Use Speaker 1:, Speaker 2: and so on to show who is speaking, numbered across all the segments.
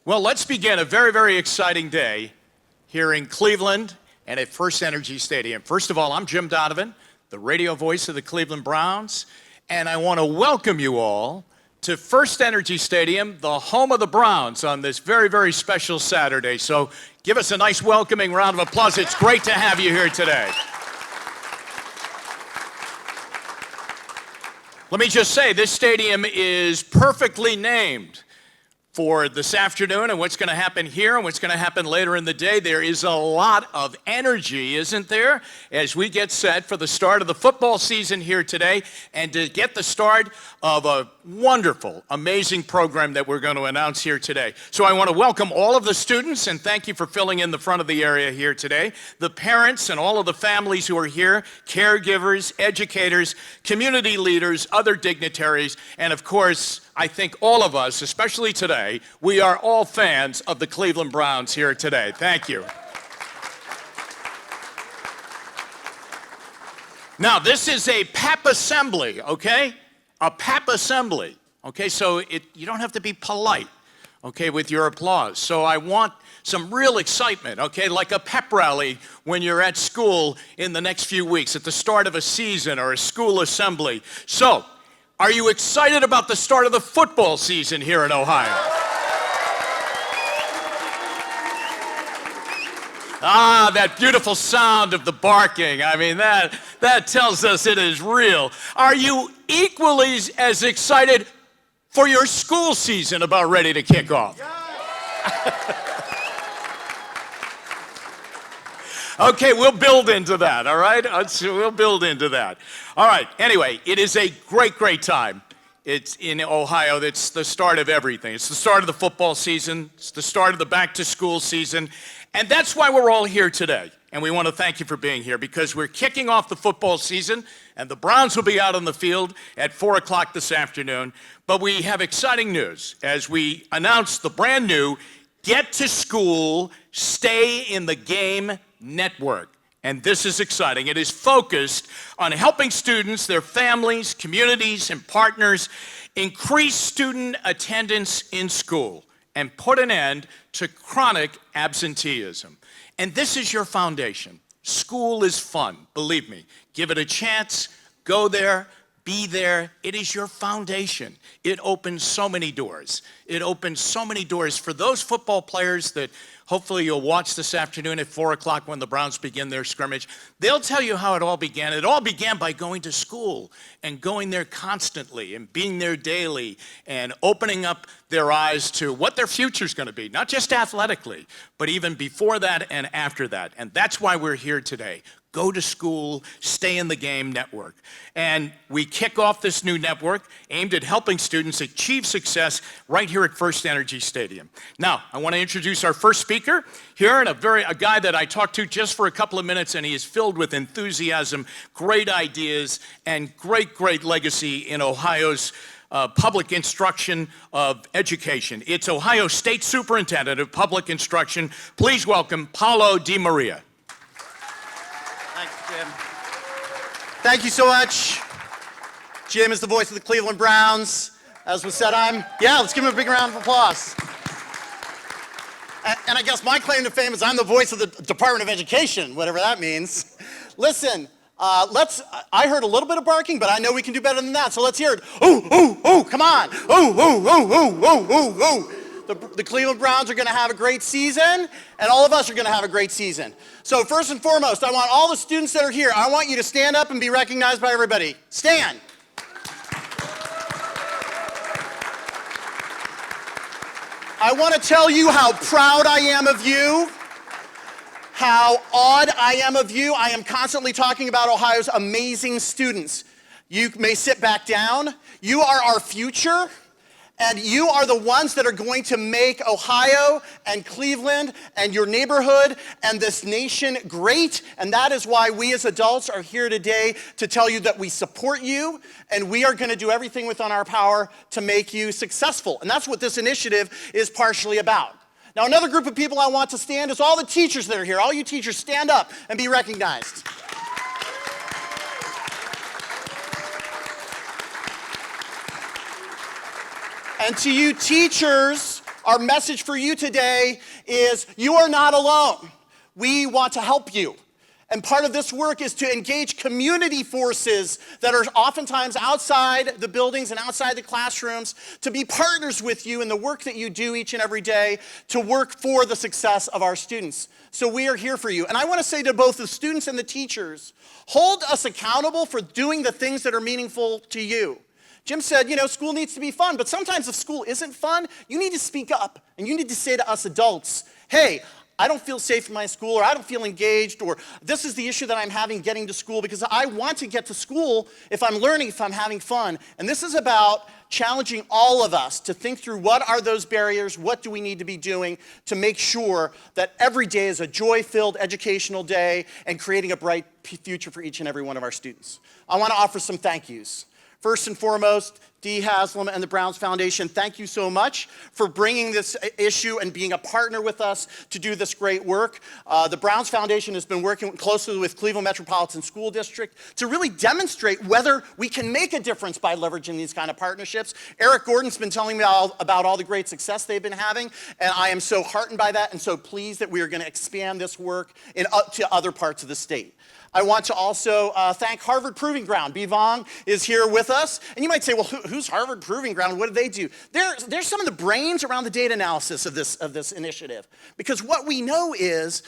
Speaker 1: Well, let's begin a very, very exciting day here in Cleveland and at First Energy Stadium. First of all, I'm Jim Donovan, the radio voice of the Cleveland Browns, and I want to welcome you all to First Energy Stadium, the home of the Browns, on this very, very special Saturday. So give us a nice welcoming round of applause. It's great to have you here today. Let me just say, this stadium is perfectly named for this afternoon and what's going to happen here and what's going to happen later in the day. There is a lot of energy, isn't there, as we get set for the start of the football season here today and to get the start of a wonderful, amazing program that we're going to announce here today. So I want to welcome all of the students and thank you for filling in the front of the area here today, the parents and all of the families who are here, caregivers, educators, community leaders, other dignitaries, and of course, I think all of us, especially today, we are all fans of the Cleveland Browns here today. Thank you. Now, this is a PAP assembly, okay? A PAP assembly, okay? So you don't have to be polite, okay, with your applause. So I want some real excitement, okay, like a pep rally when you're at school in the next few weeks, at the start of a season or a school assembly. So, are you excited about the start of the football season here in Ohio? Ah, that beautiful sound of the barking. I mean, that tells us it is real. Are you equally as excited for your school season about ready to kick off? Okay, we'll build into that, all right? We'll build into that. All right, anyway, it is a great, great time. It's in Ohio. It's the start of everything. It's the start of the football season. It's the start of the back-to-school season. And that's why we're all here today. And we want to thank you for being here because we're kicking off the football season, and the Browns will be out on the field at 4 o'clock this afternoon. But we have exciting news as we announce the brand new Get to School, Stay in the Game network. And this is exciting. It is focused on helping students, their families, communities, and partners increase student attendance in school and put an end to chronic absenteeism. And this is your foundation. School is fun, believe me. Give it a chance, go there, be there. It is your foundation. It opens so many doors. It opens so many doors for those football players that hopefully you'll watch this afternoon at 4 o'clock when the Browns begin their scrimmage. They'll tell you how it all began. It all began by going to school and going there constantly and being there daily and opening up their eyes to what their future's going to be, not just athletically, but even before that and after that. And that's why we're here today. Go to School, Stay in the Game network. And we kick off this new network aimed at helping students achieve success right here at First Energy Stadium. Now, I want to introduce our first speaker here, and a guy that I talked to just for a couple of minutes, and he is filled with enthusiasm, great ideas, and great, great legacy in Ohio's public instruction of education. It's Ohio State Superintendent of Public Instruction. Please welcome Paolo DeMaria.
Speaker 2: Thanks, Jim. Thank you so much. Jim is the voice of the Cleveland Browns. As was said, let's give him a big round of applause. And I guess my claim to fame is I'm the voice of the Department of Education, whatever that means. Listen, I heard a little bit of barking, but I know we can do better than that, so let's hear it. Ooh, ooh, ooh, come on. Ooh, ooh, ooh, ooh, ooh, ooh, ooh. The Cleveland Browns are going to have a great season, and all of us are going to have a great season. So first and foremost, I want all the students that are here, I want you to stand up and be recognized by everybody. Stand. I want to tell you how proud I am of you, how awed I am of you. I am constantly talking about Ohio's amazing students. You may sit back down. You are our future. And you are the ones that are going to make Ohio and Cleveland and your neighborhood and this nation great. And that is why we as adults are here today to tell you that we support you and we are going to do everything within our power to make you successful. And that's what this initiative is partially about. Now, another group of people I want to stand is all the teachers that are here. All you teachers, stand up and be recognized. And to you teachers Our message for you today is you are not alone. We want to help you. And part of this work is to engage community forces that are oftentimes outside the buildings and outside the classrooms to be partners with you in the work that you do each and every day to work for the success of our students. So we are here for you. And I want to say to both the students and the teachers, hold us accountable for doing the things that are meaningful to you. Jim said, school needs to be fun, but sometimes if school isn't fun, you need to speak up and you need to say to us adults, hey, I don't feel safe in my school, or I don't feel engaged, or this is the issue that I'm having getting to school because I want to get to school if I'm learning, if I'm having fun. And this is about challenging all of us to think through what are those barriers, what do we need to be doing to make sure that every day is a joy-filled educational day and creating a bright future for each and every one of our students. I want to offer some thank yous. First and foremost, Dee Haslam and the Browns Foundation, thank you so much for bringing this issue and being a partner with us to do this great work. The Browns Foundation has been working closely with Cleveland Metropolitan School District to really demonstrate whether we can make a difference by leveraging these kind of partnerships. Eric Gordon's been telling me about all the great success they've been having, and I am so heartened by that and so pleased that we are going to expand this work to other parts of the state. I want to also thank Harvard Proving Ground. Bivong is here with us. And you might say, well, who's Harvard Proving Ground? What do they do? They're some of the brains around the data analysis of this initiative. Because what we know is,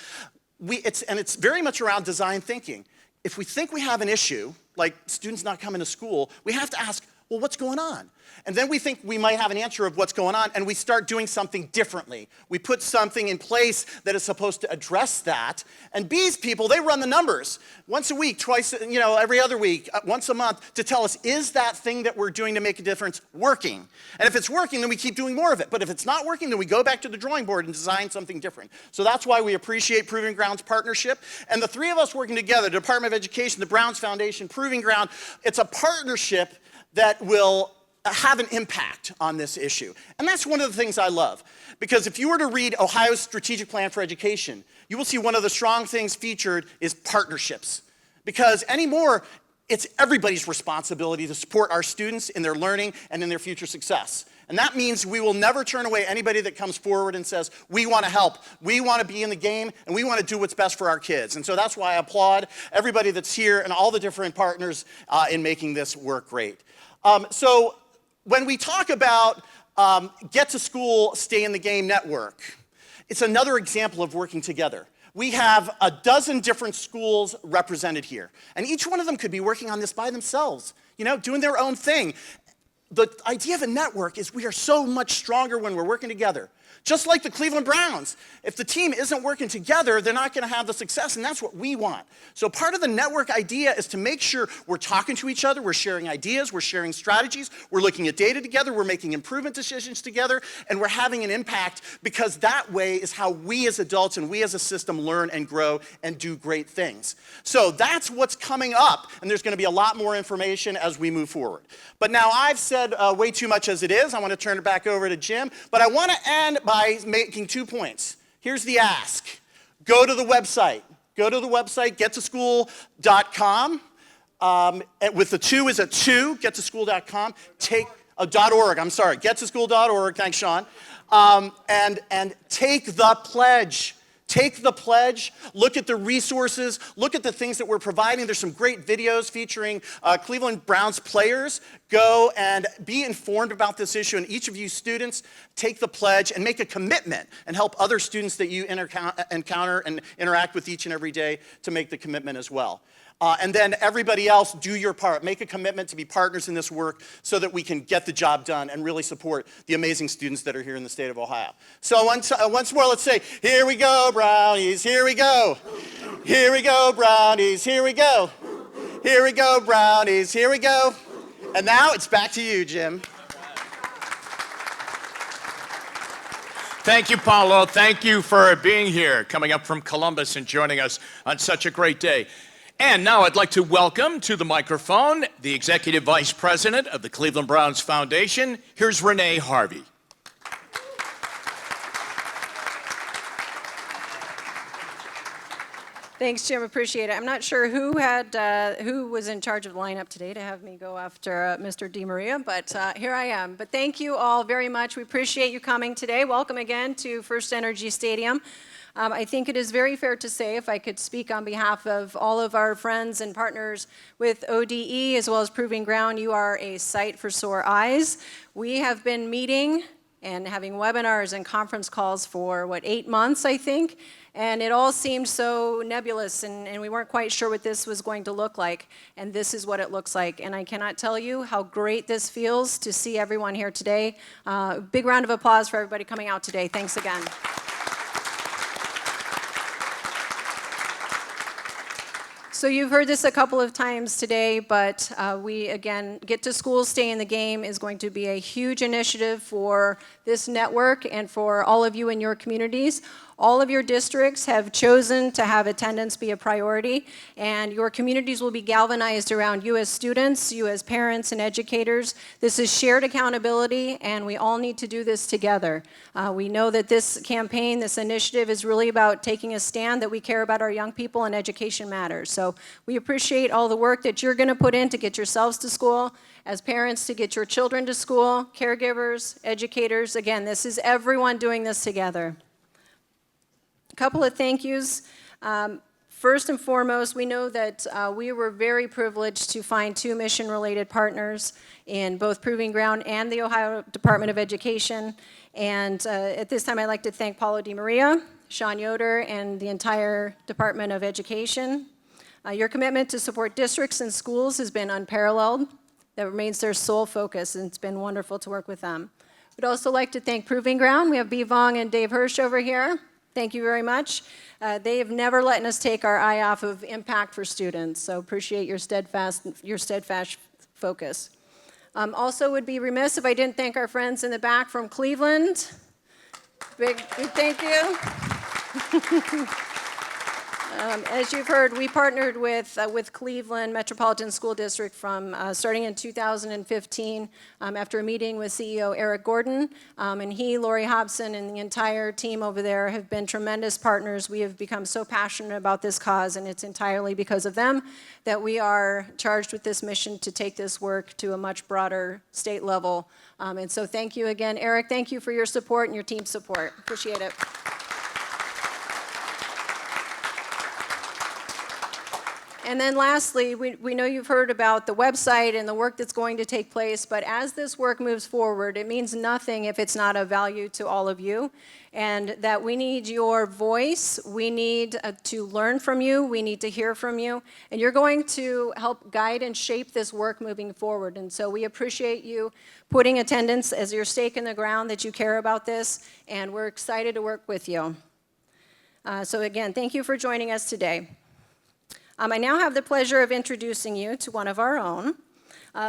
Speaker 2: it's very much around design thinking. If we think we have an issue, like students not coming to school, we have to ask, well, what's going on? And then we think we might have an answer of what's going on, and we start doing something differently. We put something in place that is supposed to address that. And B's people, they run the numbers once a week, twice, every other week, once a month to tell us, is that thing that we're doing to make a difference working? And if it's working, then we keep doing more of it. But if it's not working, then we go back to the drawing board and design something different. So that's why we appreciate Proving Ground's partnership. And the three of us working together, the Department of Education, the Browns Foundation, Proving Ground, it's a partnership that will have an impact on this issue. And that's one of the things I love. Because if you were to read Ohio's Strategic Plan for Education, you will see one of the strong things featured is partnerships. Because anymore, it's everybody's responsibility to support our students in their learning and in their future success. And that means we will never turn away anybody that comes forward and says, we want to help, we want to be in the game, and we want to do what's best for our kids. And so that's why I applaud everybody that's here and all the different partners in making this work great. So when we talk about Get to School, Stay in the Game network, it's another example of working together. We have a dozen different schools represented here, and each one of them could be working on this by themselves, doing their own thing. The idea of a network is we are so much stronger when we're working together. Just like the Cleveland Browns. If the team isn't working together, they're not going to have the success, and that's what we want. So part of the network idea is to make sure we're talking to each other, we're sharing ideas, we're sharing strategies, we're looking at data together, we're making improvement decisions together, and we're having an impact because that way is how we as adults and we as a system learn and grow and do great things. So that's what's coming up, and there's going to be a lot more information as we move forward. But now I've said way too much as it is. I want to turn it back over to Jim, but I want to end by making 2 points. Here's the ask. Go to the website. Go to the website, gettoschool.com. With the 2 is a 2, gettoschool.com. .org, I'm sorry, gettoschool.org, thanks, Sean. And take the pledge. Take the pledge, look at the resources, look at the things that we're providing. There's some great videos featuring Cleveland Browns players. Go and be informed about this issue. And each of you students, take the pledge and make a commitment and help other students that you encounter and interact with each and every day to make the commitment as well. And then everybody else, do your part. Make a commitment to be partners in this work so that we can get the job done and really support the amazing students that are here in the state of Ohio. So once more, let's say, here we go, Brownies, here we go. Here we go, Brownies, here we go. Here we go, Brownies, here we go. And now it's back to you, Jim.
Speaker 1: Thank you, Paolo. Thank you for being here, coming up from Columbus and joining us on such a great day. And now I'd like to welcome to the microphone the Executive Vice President of the Cleveland Browns Foundation. Here's Renee Harvey.
Speaker 3: Thanks, Jim. Appreciate it. I'm not sure who was in charge of the lineup today to have me go after Mr. DeMaria, but here I am. But thank you all very much. We appreciate you coming today. Welcome again to First Energy Stadium. I think it is very fair to say, if I could speak on behalf of all of our friends and partners with ODE as well as Proving Ground, you are a sight for sore eyes. We have been meeting and having webinars and conference calls for, 8 months, I think? And it all seemed so nebulous, and we weren't quite sure what this was going to look like. And this is what it looks like. And I cannot tell you how great this feels to see everyone here today. Big round of applause for everybody coming out today. Thanks again. So you've heard this a couple of times today, but we, again, Get to School, Stay in the Game is going to be a huge initiative for this network and for all of you in your communities. All of your districts have chosen to have attendance be a priority, and your communities will be galvanized around you as students, you as parents and educators. This is shared accountability, and we all need to do this together. We know that this campaign, this initiative is really about taking a stand that we care about our young people and education matters. So we appreciate all the work that you're going to put in to get yourselves to school, as parents to get your children to school, caregivers, educators. Again, this is everyone doing this together. Couple of thank yous. First and foremost, we know that we were very privileged to find 2 mission-related partners in both Proving Ground and the Ohio Department of Education. And at this time, I'd like to thank Paolo DeMaria, Sean Yoder, and the entire Department of Education. Your commitment to support districts and schools has been unparalleled. That remains their sole focus, and it's been wonderful to work with them. We'd also like to thank Proving Ground. We have Bee Vong and Dave Hirsch over here. Thank you very much. They have never let us take our eye off of impact for students, so appreciate your steadfast focus. Also would be remiss if I didn't thank our friends in the back from Cleveland. Big thank you. As you've heard, we partnered with Cleveland Metropolitan School District from starting in 2015 after a meeting with CEO Eric Gordon. And he, Lori Hobson, and the entire team over there have been tremendous partners. We have become so passionate about this cause, and it's entirely because of them that we are charged with this mission to take this work to a much broader state level. And so thank you again, Eric. Thank you for your support and your team's support. Appreciate it. And then lastly, we know you've heard about the website and the work that's going to take place, but as this work moves forward, it means nothing if it's not of value to all of you, and that we need your voice, we need to learn from you, we need to hear from you, and you're going to help guide and shape this work moving forward. And so we appreciate you putting attendance as your stake in the ground, that you care about this, and we're excited to work with you. So again, thank you for joining us today. I now have the pleasure of introducing you to one of our own.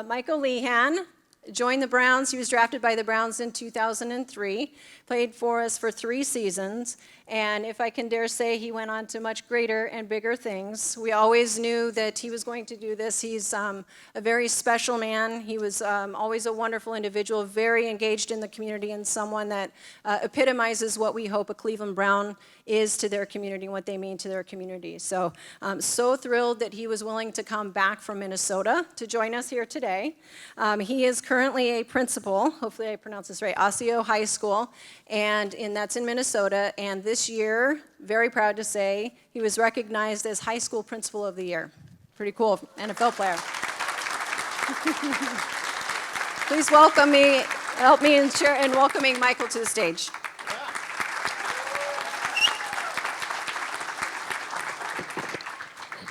Speaker 3: Michael Lehan joined the Browns. He was drafted by the Browns in 2003, played for us for 3 seasons, and if I can dare say, he went on to much greater and bigger things. We always knew that he was going to do this. He's a very special man. He was always a wonderful individual, very engaged in the community, and someone that epitomizes what we hope a Cleveland Brown is to their community and what they mean to their community. So I'm so thrilled that he was willing to come back from Minnesota to join us here today. He is currently a principal, hopefully I pronounced this right, Osseo High School, and that's in Minnesota. And this year, very proud to say, he was recognized as High School Principal of the Year. Pretty cool, NFL player. Please welcome me, help me in welcoming Michael to the stage.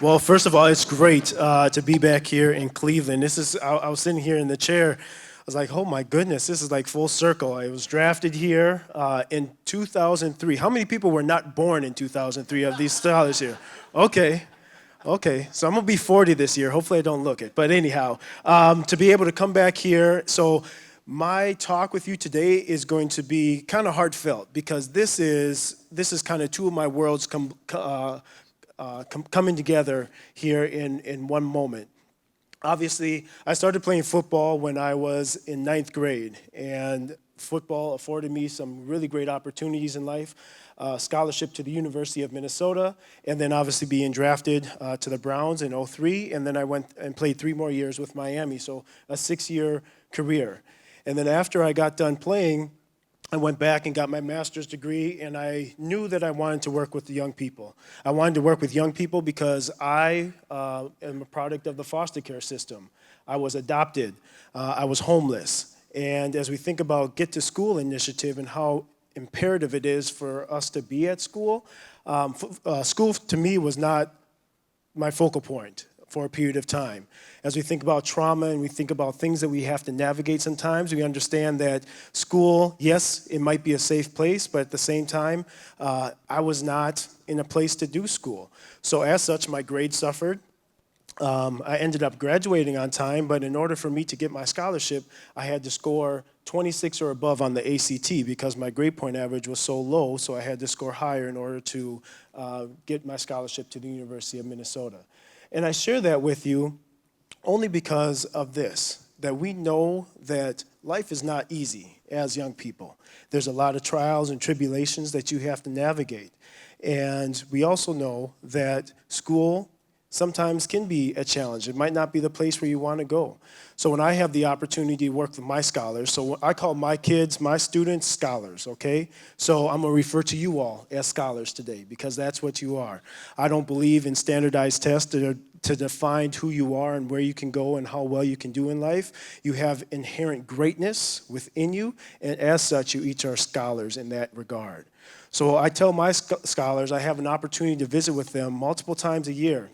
Speaker 4: Well, first of all, it's great to be back here in Cleveland. I was sitting here in the chair. I was like, oh my goodness, this is like full circle. I was drafted here in 2003. How many people were not born in 2003 of these scholars here? Okay, so I'm gonna be 40 this year. Hopefully I don't look it. But anyhow, to be able to come back here, so my talk with you today is going to be kind of heartfelt, because this is kind of two of my worlds coming together here in one moment. Obviously, I started playing football when I was in 9th grade, and football afforded me some really great opportunities in life. Scholarship to the University of Minnesota, and then obviously being drafted to the Browns in '03, and then I went and played 3 more years with Miami, so a 6-year career. And then after I got done playing, I went back and got my master's degree, and I knew that I wanted to work with the young people. I wanted to work with young people because I am a product of the foster care system. I was adopted. I was homeless. And as we think about Get to School initiative and how imperative it is for us to be at school, school to me was not my focal point for a period of time. As we think about trauma and we think about things that we have to navigate sometimes, we understand that school, yes, it might be a safe place, but at the same time, I was not in a place to do school. So as such, my grades suffered. I ended up graduating on time, but in order for me to get my scholarship, I had to score 26 or above on the ACT because my grade point average was so low, so I had to score higher in order to get my scholarship to the University of Minnesota. And I share that with you only because of this, that we know that life is not easy as young people. There's a lot of trials and tribulations that you have to navigate. And we also know that school sometimes can be a challenge. It might not be the place where you want to go. So when I have the opportunity to work with my scholars, so I call my kids, my students, scholars, okay? So I'm going to refer to you all as scholars today because that's what you are. I don't believe in standardized tests to define who you are and where you can go and how well you can do in life. You have inherent greatness within you, and as such, you each are scholars in that regard. So I tell my scholars I have an opportunity to visit with them multiple times a year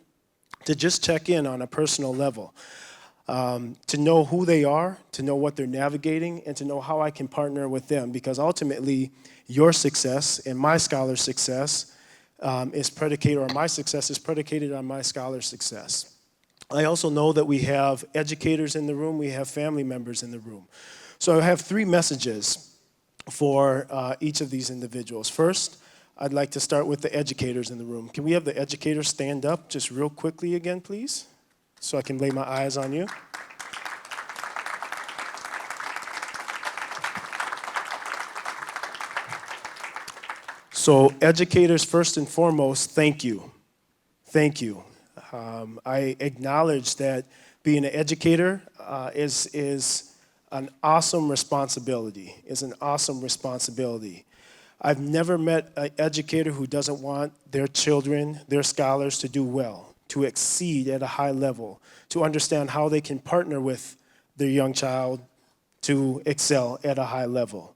Speaker 4: to just check in on a personal level, to know who they are, to know what they're navigating, and to know how I can partner with them. Because ultimately, your success and my scholar's success is predicated, or my success is predicated on my scholar's success. I also know that we have educators in the room, we have family members in the room. So I have 3 messages for each of these individuals. First, I'd like to start with the educators in the room. Can we have the educators stand up just real quickly again, please? So I can lay my eyes on you. So educators, first and foremost, thank you. Thank you. I acknowledge that being an educator is an awesome responsibility, I've never met an educator who doesn't want their children, their scholars, to do well, to exceed at a high level, to understand how they can partner with their young child to excel at a high level.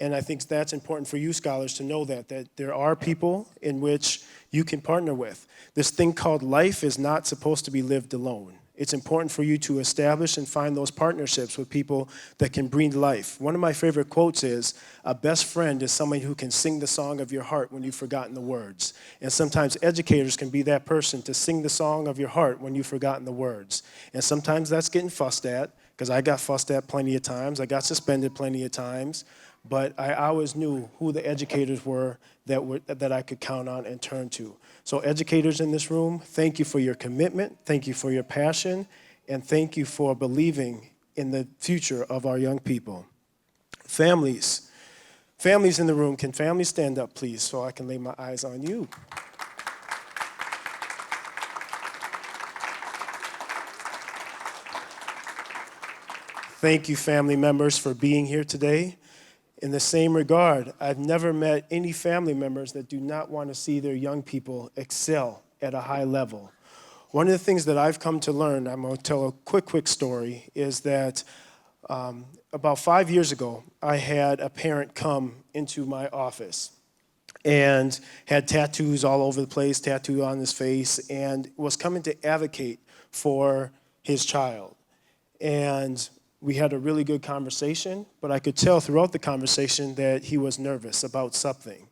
Speaker 4: And I think that's important for you scholars to know that there are people in which you can partner with. This thing called life is not supposed to be lived alone. It's important for you to establish and find those partnerships with people that can breathe life. One of my favorite quotes is, a best friend is someone who can sing the song of your heart when you've forgotten the words. And sometimes educators can be that person to sing the song of your heart when you've forgotten the words. And sometimes that's getting fussed at, because I got fussed at plenty of times. I got suspended plenty of times. But I always knew who the educators were that I could count on and turn to. So educators in this room, thank you for your commitment, thank you for your passion, and thank you for believing in the future of our young people. Families in the room, can families stand up, please, so I can lay my eyes on you? Thank you, family members, for being here today. In the same regard, I've never met any family members that do not want to see their young people excel at a high level. One of the things that I've come to learn, I'm going to tell a quick story, is that about 5 years ago, I had a parent come into my office and had tattoos all over the place, tattoo on his face, and was coming to advocate for his child. And we had a really good conversation, but I could tell throughout the conversation that he was nervous about something.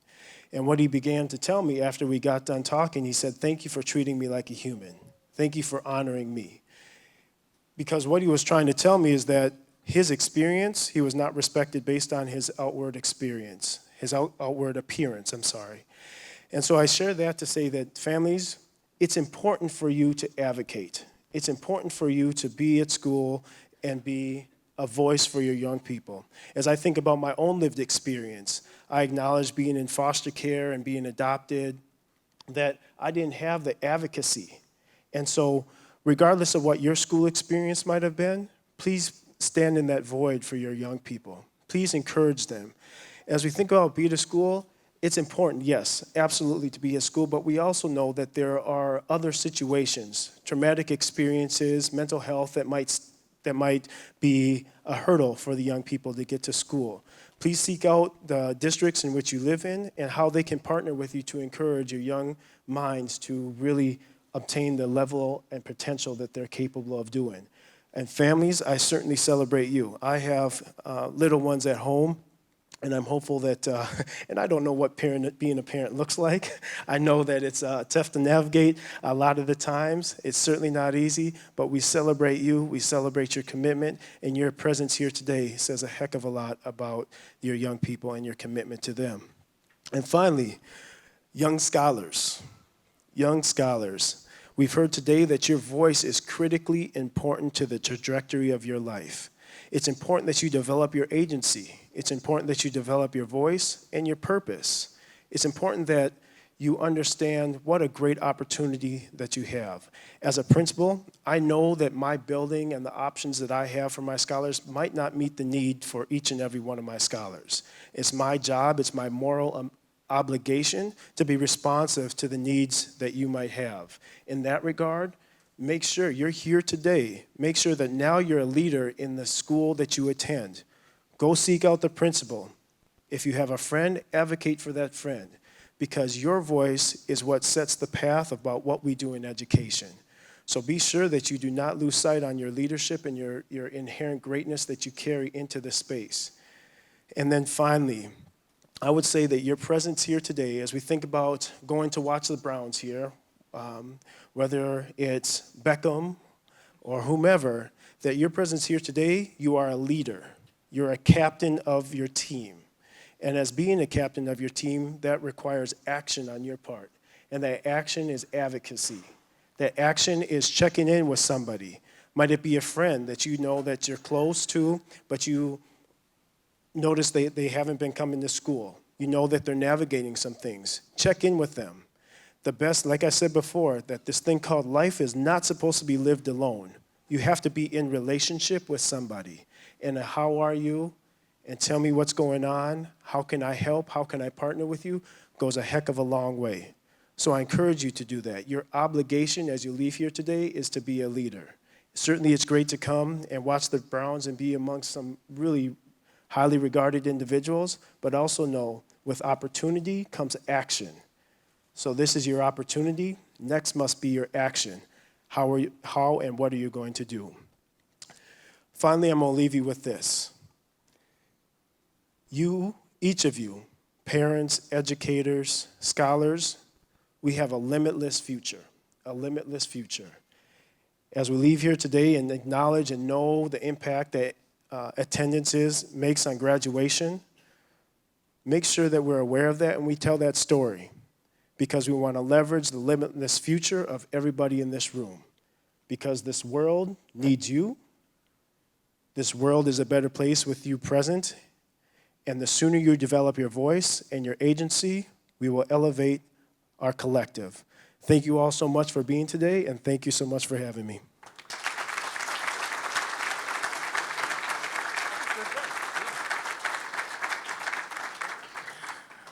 Speaker 4: And what he began to tell me after we got done talking, he said, "Thank you for treating me like a human. Thank you for honoring me." Because what he was trying to tell me is that his experience, he was not respected based on his outward experience, his outward appearance, And so I share that to say that families, it's important for you to advocate. It's important for you to be at school and be a voice for your young people. As I think about my own lived experience, I acknowledge being in foster care and being adopted, that I didn't have the advocacy. And so regardless of what your school experience might have been, please stand in that void for your young people. Please encourage them. As we think about being at school, it's important, yes, absolutely to be at school, but we also know that there are other situations, traumatic experiences, mental health that might be a hurdle for the young people to get to school. Please seek out the districts in which you live in and how they can partner with you to encourage your young minds to really obtain the level and potential that they're capable of doing. And families, I certainly celebrate you. I have little ones at home, and I'm hopeful that, and I don't know what being a parent looks like. I know that it's tough to navigate a lot of the times. It's certainly not easy, but we celebrate you. We celebrate your commitment, and your presence here today says a heck of a lot about your young people and your commitment to them. And finally, young scholars. Young scholars. We've heard today that your voice is critically important to the trajectory of your life. It's important that you develop your agency. It's important that you develop your voice and your purpose. It's important that you understand what a great opportunity that you have. As a principal, I know that my building and the options that I have for my scholars might not meet the need for each and every one of my scholars. It's my job, it's my moral obligation to be responsive to the needs that you might have. In that regard, make sure you're here today. Make sure that now you're a leader in the school that you attend. Go seek out the principal. If you have a friend, advocate for that friend, because your voice is what sets the path about what we do in education. So be sure that you do not lose sight on your leadership and your inherent greatness that you carry into the space. And then finally, I would say that your presence here today, as we think about going to watch the Browns here, whether it's Beckham or whomever, that your presence here today, you are a leader. You're a captain of your team. And as being a captain of your team, that requires action on your part. And that action is advocacy. That action is checking in with somebody. Might it be a friend that you know that you're close to, but you notice they haven't been coming to school. You know that they're navigating some things. Check in with them. The best, like I said before, that this thing called life is not supposed to be lived alone. You have to be in relationship with somebody. And how are you? And tell me what's going on. How can I help? How can I partner with you? Goes a heck of a long way. So I encourage you to do that. Your obligation as you leave here today is to be a leader. Certainly it's great to come and watch the Browns and be amongst some really highly regarded individuals, but also know with opportunity comes action. So this is your opportunity. Next must be your action. How and what are you going to do? Finally, I'm going to leave you with this. You, each of you, parents, educators, scholars, we have a limitless future, a limitless future. As we leave here today and acknowledge and know the impact that attendance makes on graduation, make sure that we're aware of that and we tell that story, because we want to leverage the limitless future of everybody in this room, because this world needs you. This world is a better place with you present, and the sooner you develop your voice and your agency, we will elevate our collective. Thank you all so much for being today, and thank you so much for having me.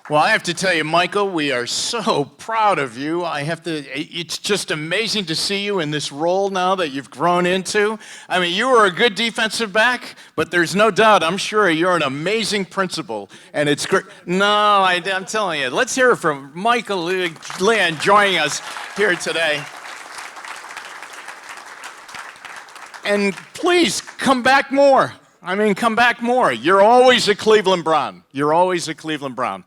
Speaker 1: Well, I have to tell you, Michael, we are so proud of you. It's just amazing to see you in this role now that you've grown into. I mean, you were a good defensive back, but there's no doubt, I'm sure you're an amazing principal, and it's great. No, I'm telling you. Let's hear it from Michael Lehan joining us here today. And please, come back more. Come back more. You're always a Cleveland Brown. You're always a Cleveland Brown.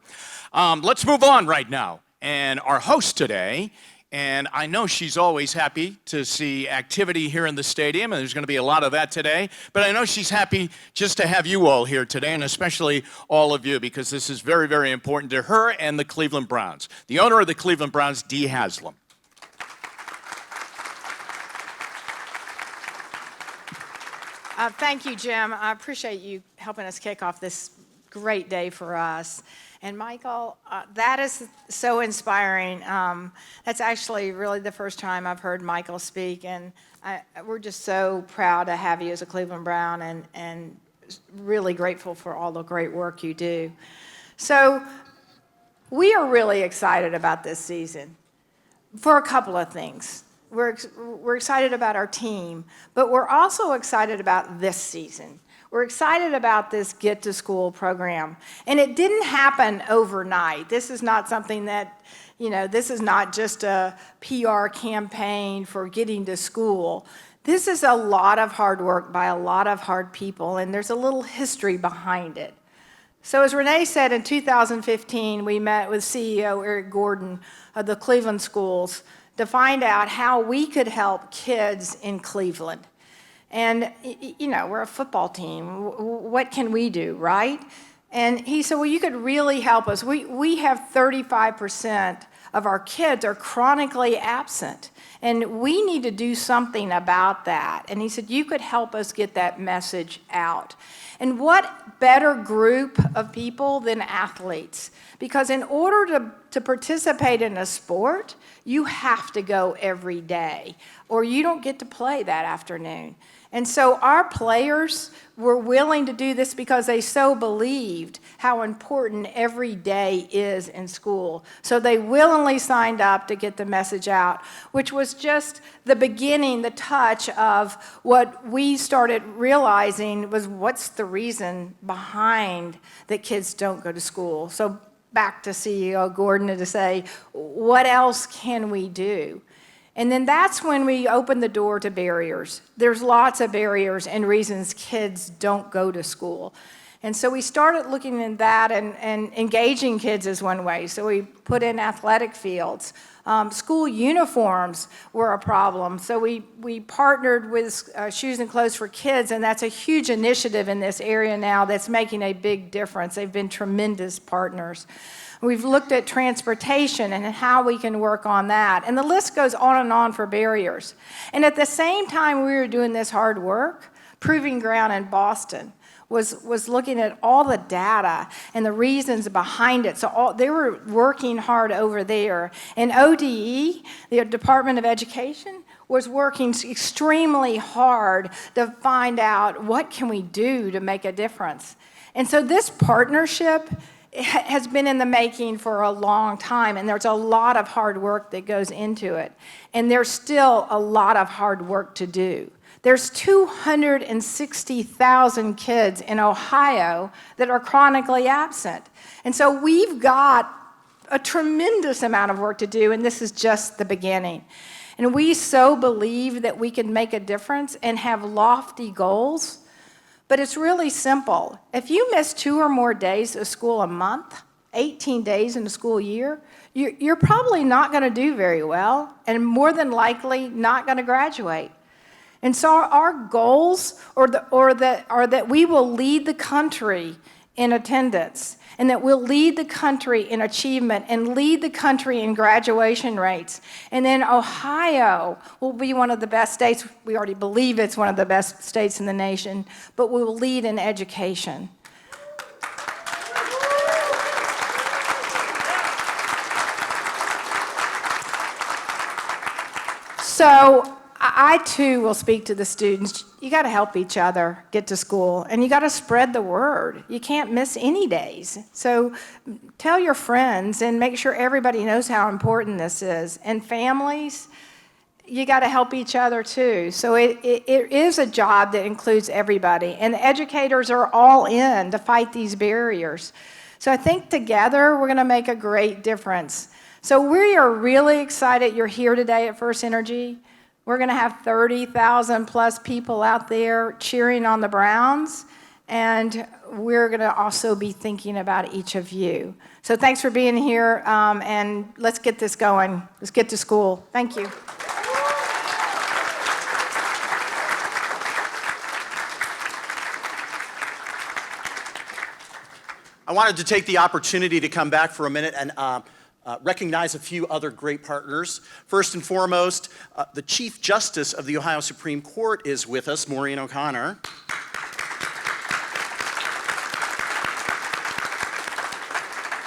Speaker 1: Let's move on right now. And our host today, and I know she's always happy to see activity here in the stadium, and there's going to be a lot of that today, but I know she's happy just to have you all here today, and especially all of you, because this is very, very important to her and the Cleveland Browns. The owner of the Cleveland Browns, Dee Haslam.
Speaker 5: Thank you, Jim. I appreciate you helping us kick off this great day for us. And Michael, that is so inspiring. That's actually really the first time I've heard Michael speak, and we're just so proud to have you as a Cleveland Brown, and really grateful for all the great work you do. So we are really excited about this season for a couple of things. We're excited about our team, but we're also excited about this season. We're excited about this Get to School program. And it didn't happen overnight. This is not something that, this is not just a PR campaign for getting to school. This is a lot of hard work by a lot of hard people, and there's a little history behind it. So as Renee said, in 2015, we met with CEO Eric Gordon of the Cleveland schools to find out how we could help kids in Cleveland. And, we're a football team. What can we do, right? And he said, well, you could really help us. We have 35% of our kids are chronically absent, and we need to do something about that. And he said, you could help us get that message out. And what better group of people than athletes? Because in order to participate in a sport, you have to go every day, or you don't get to play that afternoon. And so our players were willing to do this because they so believed how important every day is in school. So they willingly signed up to get the message out, which was just the beginning, the touch of what we started realizing was what's the reason behind that kids don't go to school. So back to CEO Gordon to say, what else can we do? And then that's when we opened the door to barriers. There's lots of barriers and reasons kids don't go to school. And so we started looking at that, and engaging kids is one way. So we put in athletic fields. School uniforms were a problem. So we partnered with Shoes and Clothes for Kids, and that's a huge initiative in this area now that's making a big difference. They've been tremendous partners. We've looked at transportation and how we can work on that. And the list goes on and on for barriers. And at the same time we were doing this hard work, Proving Ground in Boston was looking at all the data and the reasons behind it. So they were working hard over there. And ODE, the Department of Education, was working extremely hard to find out what can we do to make a difference. And so this partnership has been in the making for a long time, and there's a lot of hard work that goes into it. And there's still a lot of hard work to do. There's 260,000 kids in Ohio that are chronically absent. And so we've got a tremendous amount of work to do, and this is just the beginning. And we so believe that we can make a difference and have lofty goals. But it's really simple. If you miss 2 or more days of school a month, 18 days in a school year, you're probably not going to do very well, and more than likely not going to graduate. And so our goals are that we will lead the country in attendance, and that we'll lead the country in achievement and lead the country in graduation rates. And then Ohio will be one of the best states. We already believe it's one of the best states in the nation, but we will lead in education. So I too will speak to the students. You got to help each other get to school, and you got to spread the word. You can't miss any days. So tell your friends and make sure everybody knows how important this is. And families, you got to help each other too. So it is a job that includes everybody, and the educators are all in to fight these barriers. So I think together we're going to make a great difference. So we are really excited you're here today at First Energy. We're going to have 30,000 plus people out there cheering on the Browns, and we're going to also be thinking about each of you. So thanks for being here, and let's get this going. Let's get to school. Thank you.
Speaker 2: I wanted to take the opportunity to come back for a minute and recognize a few other great partners. First and foremost, the Chief Justice of the Ohio Supreme Court is with us, Maureen O'Connor.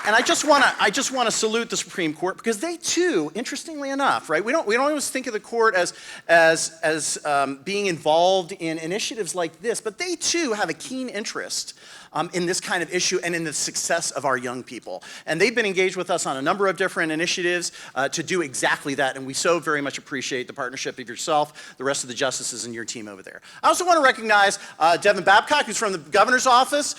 Speaker 2: And I just want to salute the Supreme Court because they too, interestingly enough, right? We don't always think of the court as being involved in initiatives like this, but they too have a keen interest in this kind of issue and in the success of our young people. And they've been engaged with us on a number of different initiatives to do exactly that, and we so very much appreciate the partnership of yourself, the rest of the justices, and your team over there. I also want to recognize Devin Babcock, who's from the governor's office.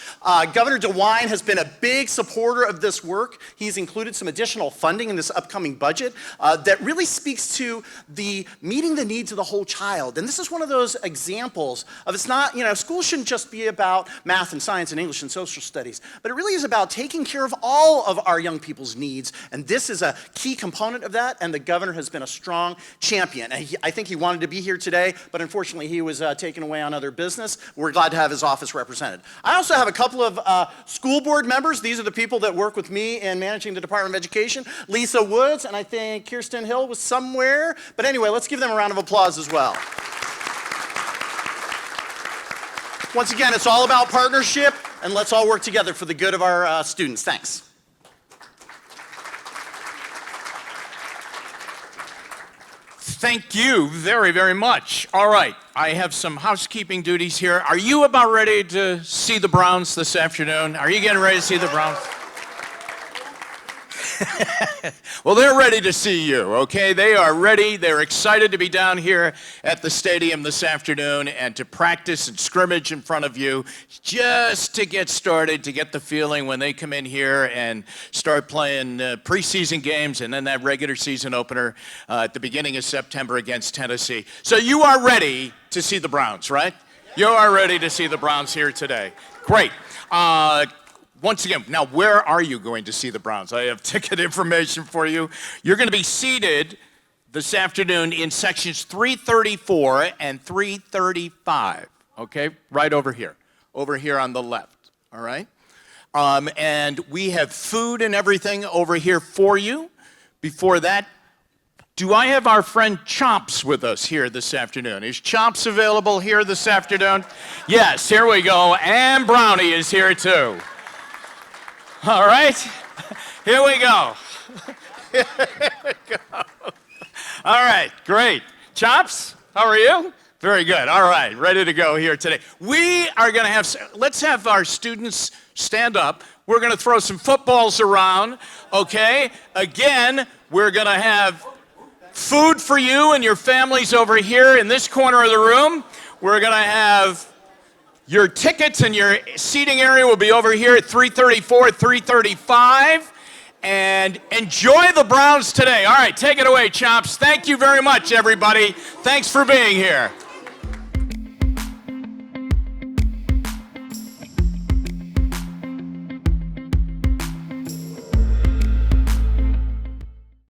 Speaker 2: Governor DeWine has been a big supporter of this work. He's included some additional funding in this upcoming budget that really speaks to the meeting the needs of the whole child. And this is one of those examples of it's not, school shouldn't just be about math and science and English and social studies, but it really is about taking care of all of our young people's needs, and this is a key component of that, and the governor has been a strong champion. And I think he wanted to be here today, but unfortunately he was taken away on other business. We're glad to have his office represented. I also have a couple of school board members. These are the people that work with me in managing the Department of Education. Lisa Woods, and I think Kirsten Hill was somewhere, but anyway, let's give them a round of applause as well. Once again, it's all about partnership, and let's all work together for the good of our students. Thanks.
Speaker 1: Thank you very, very much. All right, I have some housekeeping duties here. Are you about ready to see the Browns this afternoon? Are you getting ready to see the Browns? Well, they're ready to see you, okay? They are ready. They're excited to be down here at the stadium this afternoon and to practice and scrimmage in front of you just to get started, to get the feeling when they come in here and start playing preseason games and then that regular season opener at the beginning of September against Tennessee. So you are ready to see the Browns, right? You are ready to see the Browns here today. Great. Once again, now where are you going to see the Browns? I have ticket information for you. You're going to be seated this afternoon in sections 334 and 335, okay? Right over here on the left, all right? And we have food and everything over here for you. Before that, do I have our friend Chomps with us here this afternoon? Is Chomps available here this afternoon? Yes, here we go, and Brownie is here too. All right, here we go. Here we go. All right, great. Chops, how are you? Very good. All right, ready to go here today. We are going to have, let's have our students stand up. We're going to throw some footballs around, okay? Again, we're going to have food for you and your families over here in this corner of the room. We're going to have your tickets and your seating area will be over here at 334, 335. And enjoy the Browns today. All right, take it away, Chops. Thank you very much, everybody. Thanks for being here.